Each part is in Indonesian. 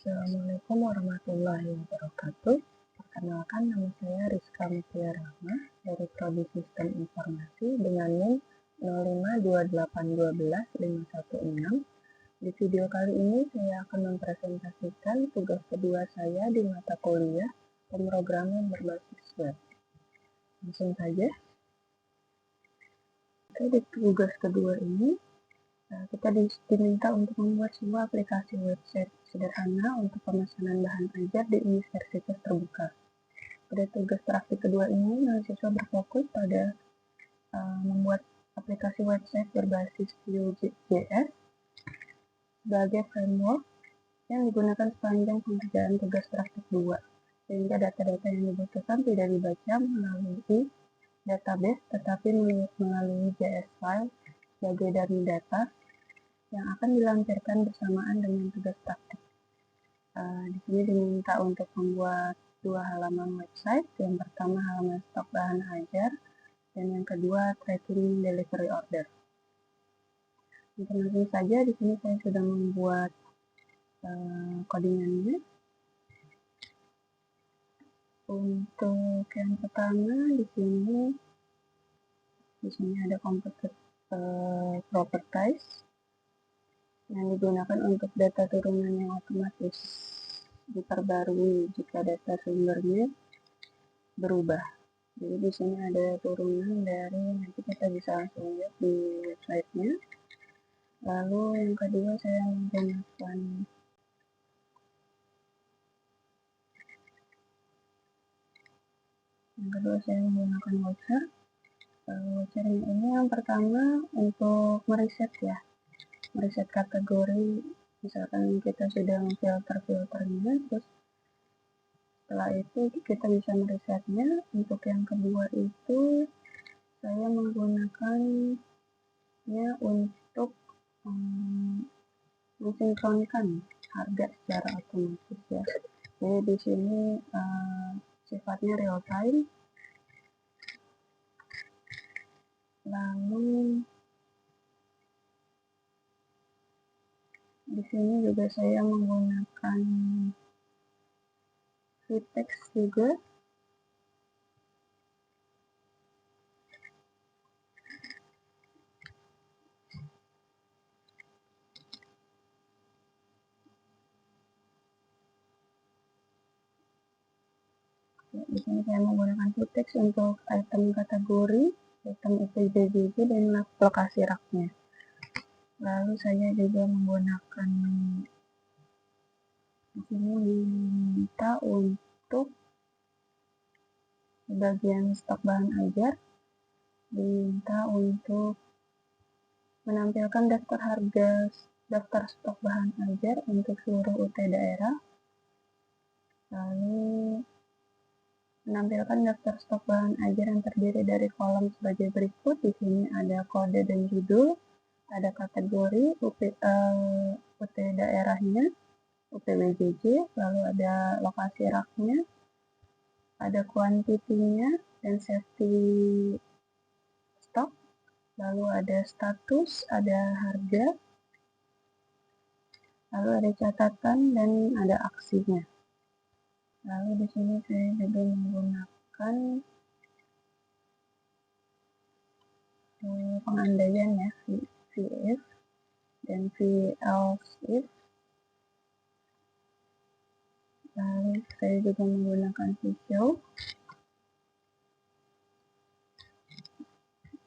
Assalamualaikum warahmatullahi wabarakatuh. Perkenalkan, nama saya Rizka Mutia Rahma dari Prodi Sistem Informasi dengan NIM 052812516. Di video kali ini saya akan mempresentasikan tugas kedua saya di mata kuliah pemrograman berbasis web. Langsung saja. Oke, di tugas kedua ini kita diminta untuk membuat sebuah aplikasi website sederhana untuk pemesanan bahan ajar di universitas terbuka. Pada tugas praktik kedua ini, mahasiswa berfokus pada membuat aplikasi website berbasis Vue.js sebagai framework yang digunakan sepanjang pengerjaan tugas praktik 2, sehingga data-data yang dibutuhkan tidak dibaca melalui database, tetapi melalui JS file sebagai dummy data yang akan dilampirkan bersamaan dengan tugas praktik. Di sini diminta untuk membuat 2 halaman website. Yang pertama halaman stok bahan ajar, dan yang kedua tracking delivery order. Langsung saja, di sini saya sudah membuat codingannya. Untuk yang pertama di sini ada computer properties yang digunakan untuk data turunan yang otomatis diperbarui jika data sumbernya berubah. Jadi di sini ada turunan dari, nanti kita bisa langsung lihat di websitenya. Lalu yang kedua saya menggunakan voucher. Voucher ini yang pertama untuk meriset kategori. Misalkan kita sudah filternya, terus setelah itu kita bisa merisetnya. Untuk yang kedua itu saya menggunakannya untuk mensinkronkan harga secara otomatis ya. Jadi di sini sifatnya real time. Lalu di sini juga saya menggunakan Vitex juga. Di sini saya menggunakan Vitex untuk item kategori, item IPJJJ, dan lokasi raknya. Lalu saya juga menggunakan di sini diminta untuk bagian stok bahan ajar, diminta untuk menampilkan daftar stok bahan ajar untuk seluruh UT daerah. Lalu menampilkan daftar stok bahan ajar yang terdiri dari kolom sebagai berikut. Di sini ada kode dan judul, ada kategori UT daerahnya, UPBJJ, lalu ada lokasi raknya, ada kuantitinya dan safety stock, lalu ada status, ada harga, lalu ada catatan, dan ada aksinya. Lalu di sini saya juga menggunakan pengandaian ya, VIF dan VElseIf. Lalu saya juga menggunakan VShow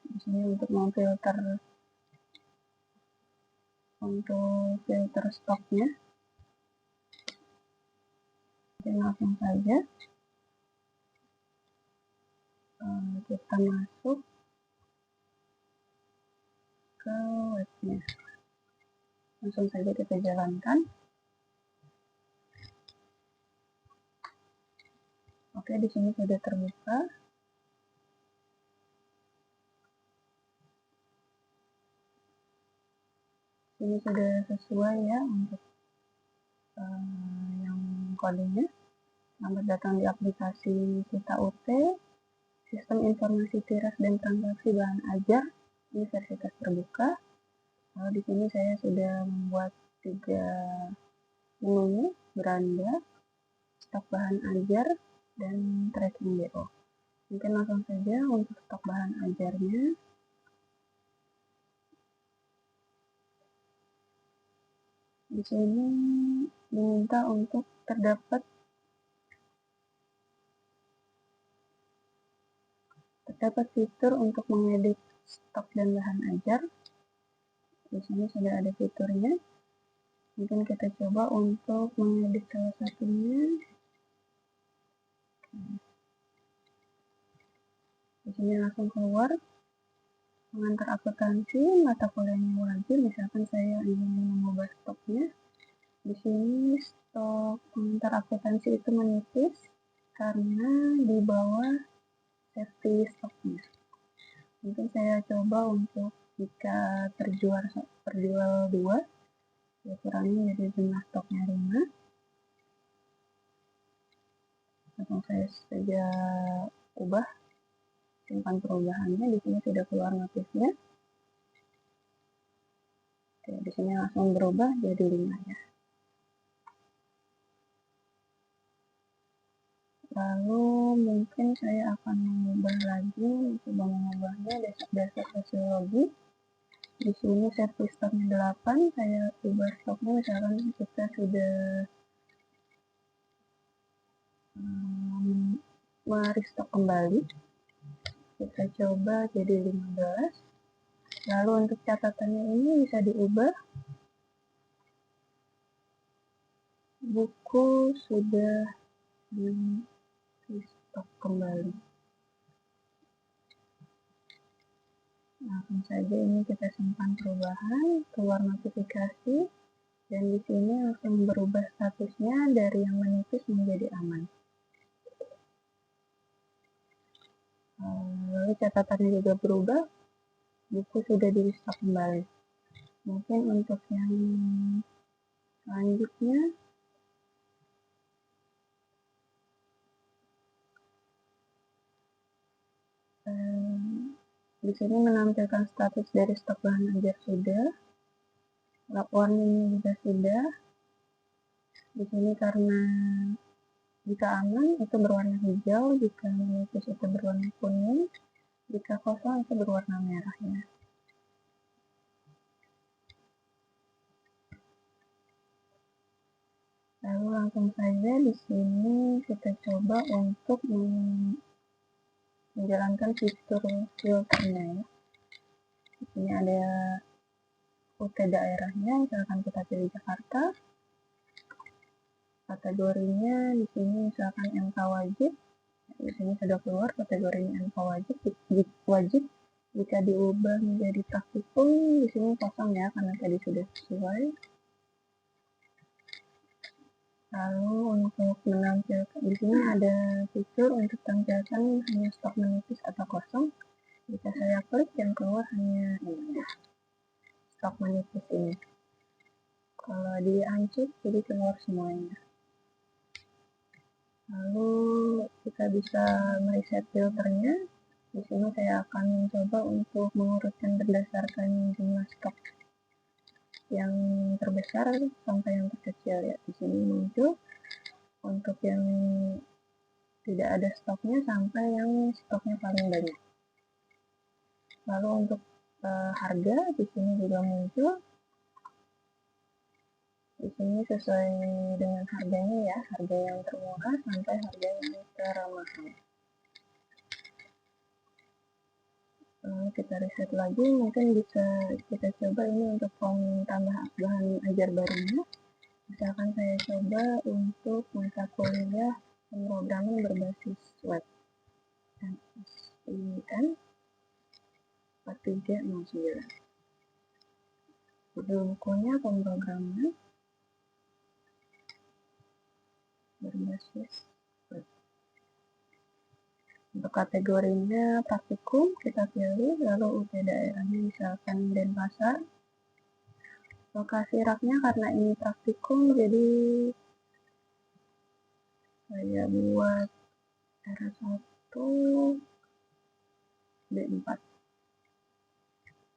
di sini untuk filter stoknya. Langsung saja kita masuk ke webnya. Langsung saja kita jalankan. Oke, di sini sudah terbuka. Ini sudah sesuai ya untuk yang kodenya. Selamat datang di aplikasi Kita UT, Sistem Informasi Tiras dan Transaksi Bahan Ajar Universitas Terbuka. Lalu di sini saya sudah membuat 3 menu beranda, stok bahan ajar, dan tracking BO. Mungkin langsung saja untuk stok bahan ajarnya. Di sini diminta untuk terdapat fitur untuk mengedit stok dan bahan ajar. Di sini sudah ada fiturnya. Mungkin kita coba untuk mengedit salah satunya. Di sini langsung keluar pengantar akuntansi, mata kuliahnya wajib. Misalkan saya ingin mengubah stoknya. Di sini stok pengantar akuntansi itu menipis karena di bawah safety stoknya. Mungkin saya coba untuk jika terjual 2, saya kurangi jadi jumlah stoknya 5. Langsung saya saja ubah, simpan perubahannya. Di sini sudah keluar notifnya. Oke, di sini langsung berubah jadi 5 ya. Lalu mungkin saya akan mengubah lagi, coba mengubahnya dasar sosiologi. Di sini safety stoknya 8, saya ubah stoknya, misalkan kita sudah merestock kembali, kita coba jadi 15. Lalu untuk catatannya ini bisa diubah, buku sudah di restock kembali. Langsung saja ini kita simpan perubahan, keluar notifikasi, dan di sini langsung berubah statusnya dari yang menipis menjadi aman. Lalu catatannya juga berubah, buku sudah di restock kembali. Mungkin untuk yang selanjutnya, di sini menampilkan status dari stok bahan ajar sudah, warningnya juga sudah. Di sini karena jika aman itu berwarna hijau, jika menipis itu berwarna kuning, jika kosong itu berwarna merah ya. Lalu langsung saja di sini kita coba untuk menjalankan fitur filternya ya. Di sini ada UT daerahnya, misalkan kita pilih Jakarta. Kategorinya di sini misalkan MK wajib. Di sini sudah keluar kategorinya MK wajib. Jika diubah menjadi praktikum, di sini kosong ya karena tadi sudah sesuai. Lalu untuk menampilkan, di sini ada fitur untuk tampilkan hanya stok menipis atau kosong. Jika saya klik, yang keluar hanya ini, stok menipis ini. Kalau di uncheck, jadi keluar semuanya. Lalu kita bisa mereset filternya. Di sini saya akan mencoba untuk mengurutkan berdasarkan jumlah stok yang terbesar sampai yang terkecil ya. Di sini muncul untuk yang tidak ada stoknya sampai yang stoknya paling banyak. Lalu untuk harga di sini juga muncul. Di sini sesuai dengan harganya ya, harga yang termurah sampai harga yang termahal. Lalu kita reset lagi, mungkin bisa kita coba ini untuk form tambah bahan ajar barunya. Misalkan saya coba untuk mata kuliah pemrograman berbasis web. Dan ini kan 4309. Judul bukunya pemrograman berbasis web. Untuk kategorinya praktikum kita pilih, lalu UT daerahnya misalkan Denpasar. Lokasi raknya karena ini praktikum jadi saya buat R1 B4.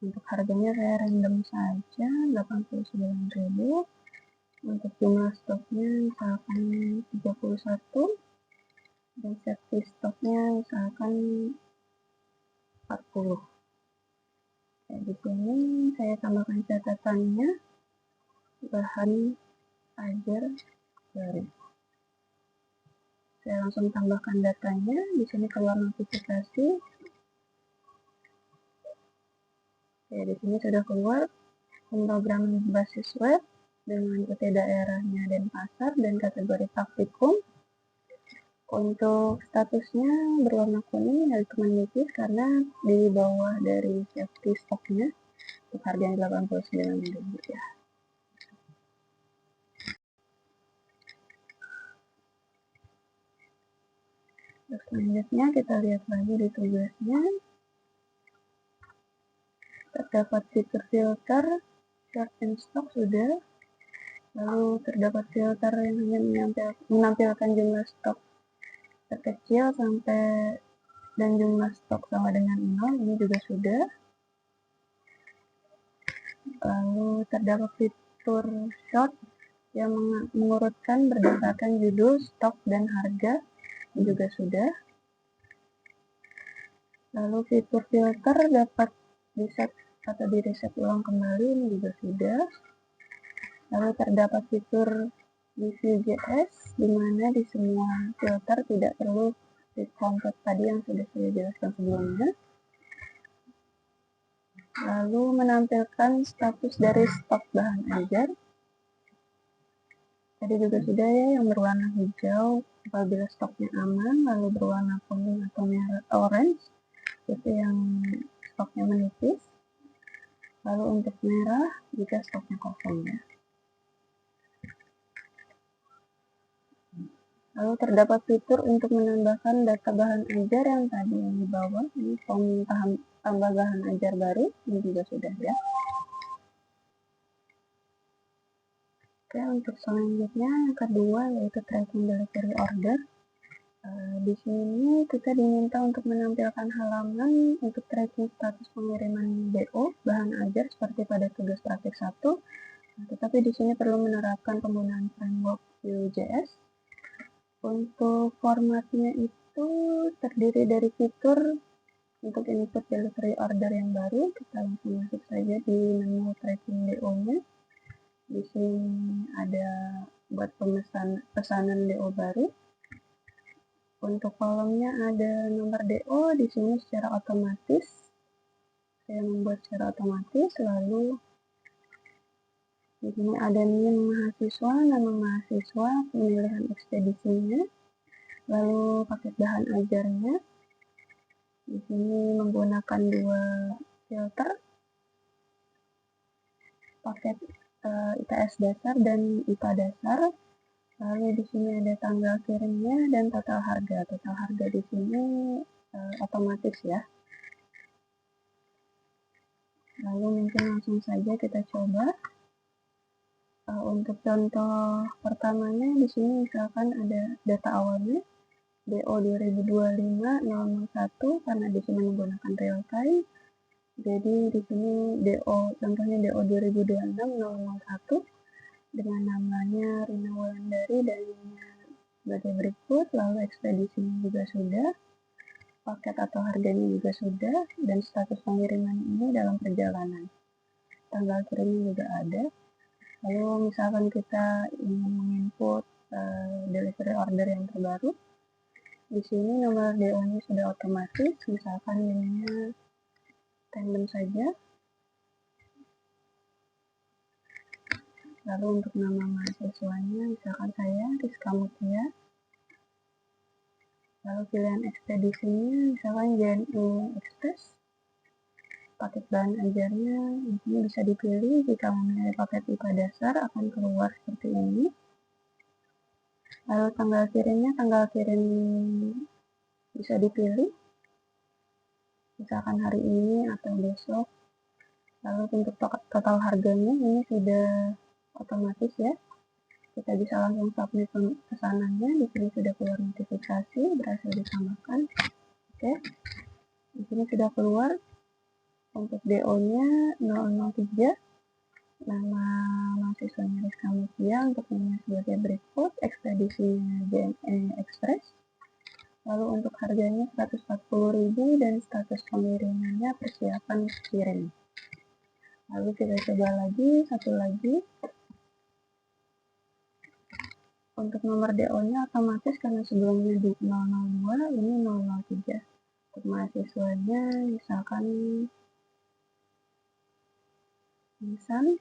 Untuk harganya saya random saja 89.000. Untuk jumlah stoknya misalkan 31 dan safety stoknya misalkan 40. Di sini saya tambahkan catatannya bahan ajar baru. Saya langsung tambahkan datanya. Di sini keluar notifikasi. Di sini sudah keluar pemrograman berbasis web dengan UT daerahnya dan pasar dan kategori praktikum. Untuk statusnya berwarna kuning, yaitu menipis karena di bawah dari safety stoknya untuk harganya 89.000 ya. Terus selanjutnya kita lihat lagi di tugasnya. Terdapat fitur filter, short and stock sudah. Lalu terdapat filter yang hanya menampilkan jumlah stok terkecil sampai dan jumlah stok sama dengan 0, ini juga sudah. Lalu terdapat fitur short yang mengurutkan berdasarkan judul, stok, dan harga, ini juga sudah. Lalu fitur filter dapat di-set atau di-reset ulang kembali, ini juga sudah. Lalu terdapat fitur di Vue.js, di mana di semua filter tidak perlu list content tadi yang sudah saya jelaskan sebelumnya. Lalu menampilkan status dari stok bahan ajar. Tadi juga sudah ya, yang berwarna hijau apabila stoknya aman, lalu berwarna kuning atau merah orange itu yang stoknya menipis. Lalu untuk merah jika stoknya kosong ya. Lalu terdapat fitur untuk menambahkan data bahan ajar yang tadi di bawah, ini form tambah bahan ajar baru, ini juga sudah ya. Oke, untuk selanjutnya yang kedua yaitu tracking delivery order. Di sini kita diminta untuk menampilkan halaman untuk tracking status pengiriman DO bahan ajar seperti pada tugas praktik 1. Tetapi di sini perlu menerapkan penggunaan framework Vue.js. Untuk formatnya itu terdiri dari fitur untuk input delivery order yang baru. Kita langsung masuk saja di menu tracking DO-nya. Di sini ada buat pesanan DO baru. Untuk kolomnya ada nomor DO, di sini secara otomatis. Saya membuat secara otomatis, lalu di sini ada NIM mahasiswa, nama mahasiswa, pemilihan ekspedisinya, lalu paket bahan ajarnya. Di sini menggunakan 2 filter, paket ITS dasar dan IPA dasar. Lalu di sini ada tanggal kirimnya dan total harga. Total harga di sini otomatis ya. Lalu mungkin langsung saja kita coba. Untuk contoh pertamanya di sini misalkan ada data awalnya DO 2025-001 karena di sini menggunakan real time. Jadi di sini DO contohnya DO 2026-001 dengan namanya Rina Wulandari dan sebagai berikut. Lalu ekspedisinya juga sudah, paket atau harganya juga sudah, dan status pengiriman ini dalam perjalanan. Tanggal kirimnya juga ada. Lalu misalkan kita ingin menginput delivery order yang terbaru, di sini nomor DO-nya sudah otomatis, misalkan NIM-nya random saja. Lalu untuk nama mahasiswanya, misalkan saya Rizka Mutia. Lalu pilihan ekspedisinya, misalkan JNE Express. Paket bahan ajarnya ini bisa dipilih. Jika memilih paket IPA dasar akan keluar seperti ini. Lalu tanggal kirim bisa dipilih, misalkan hari ini atau besok. Lalu untuk total harganya ini sudah otomatis ya. Kita bisa langsung submit pesanannya. Di sini sudah keluar notifikasi berhasil ditambahkan. Oke, di sini sudah keluar. Untuk DO-nya 003. Nama mahasiswanya Rizka Mutia, untuk nilainya sebagai berikut, ekspedisinya JNE Express. Lalu untuk harganya 140.000 dan status pengirimannya persiapan kirim. Lalu kita coba lagi, satu lagi. Untuk nomor DO-nya otomatis karena sebelumnya 002, ini 003. Untuk mahasiswanya misalkan Insan,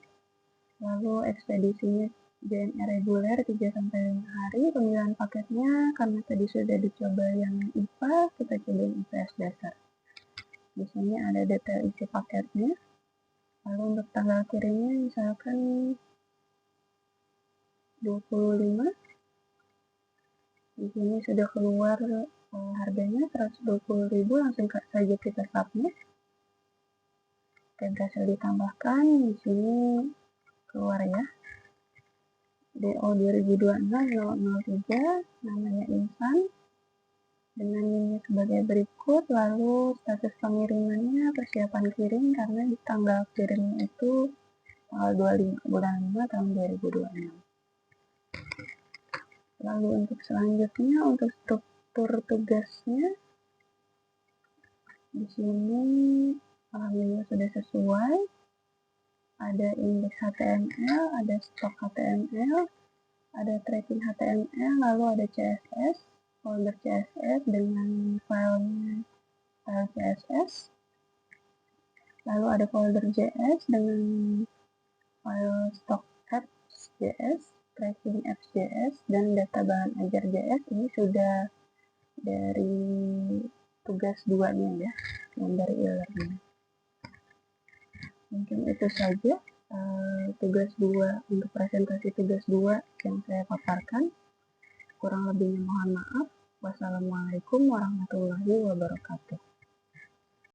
lalu ekspedisinya JNE reguler 3-5 hari. Pemilihan paketnya karena tadi sudah dicoba yang IPA, kita coba yang IPS dasar. Di sini ada detail isi paketnya. Lalu untuk tanggal kirimnya misalkan 25. Di sini sudah keluar harganya 120.000, langsung saja kita submit. Dan berhasil ditambahkan, di sini keluar ya. DO 2026-003, namanya Insan, dengan NIM sebagai berikut. Lalu status pengirimannya persiapan kirim karena di tanggal kirimnya itu tanggal 25 bulan 5 tahun 2026. Lalu untuk selanjutnya, untuk struktur tugasnya, di sini alhamdulillah sudah sesuai. Ada indeks HTML, ada stok HTML, ada tracking HTML, lalu ada CSS, folder CSS dengan filenya file CSS, lalu ada folder JS dengan file stok apps.js, tracking apps.js, dan data bahan ajar JS. Ini sudah dari tugas 2-nya ya, yang dari e-learning. Mungkin itu saja tugas 2 untuk presentasi tugas 2 yang saya paparkan. Kurang lebihnya mohon maaf. Wassalamualaikum warahmatullahi wabarakatuh.